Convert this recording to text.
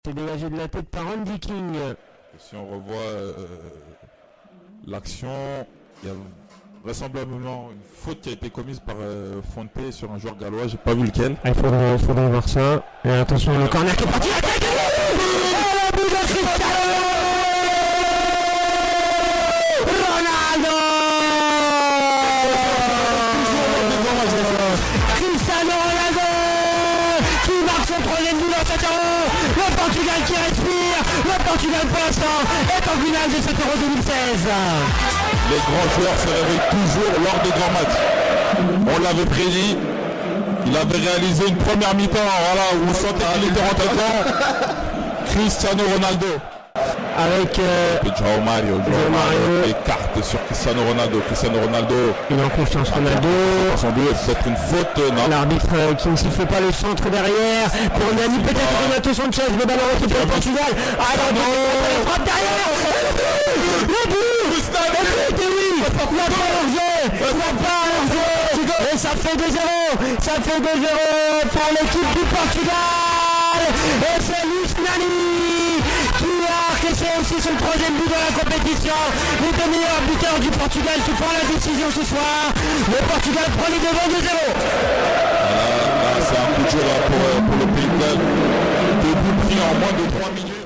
C'est dégagé de la tête par Andy King. Si on revoit l'action, il y a vraisemblablement une faute qui a été commise par Fonte sur un joueur gallois, j'ai pas vu lequel. Il faudrait voir ça. Et attention, le corner qui est parti. Ronaldo! Cristiano Ronaldo qui marque son troisième but dans cette Euro. Le Portugal qui respire. Le Portugal pour l'instant est en finale de cette Euro 2016. Les grands joueurs se réveillent toujours lors des grands matchs. On l'avait prédit. Il avait réalisé une première mi-temps, voilà, où on sentait qu'il était rentré dedans. Cristiano Ronaldo. Avec João Mario écarte sur Cristiano Ronaldo. Cristiano Ronaldo. Il est en confiance, Ronaldo. Son but, c'est une faute, non. L'arbitre qui ne siffle pas le centre derrière. Pour Nani, peut-être Renato Sanchez, le ballon récupéré au Portugal. Ah non, la frappe derrière. Le but. Oui. La prolongée. Et ça fait 2-0. Ça fait 2-0 pour l'équipe du Portugal. Et c'est Luis Nani qui a encaissé aussi son troisième but dans la compétition. Les deux meilleurs buteurs du Portugal qui font la décision ce soir. Le Portugal prend les devants 2-0. Là, c'est un coup de jeu là, pour le Pays de Galles. Début pris en moins de 3 minutes.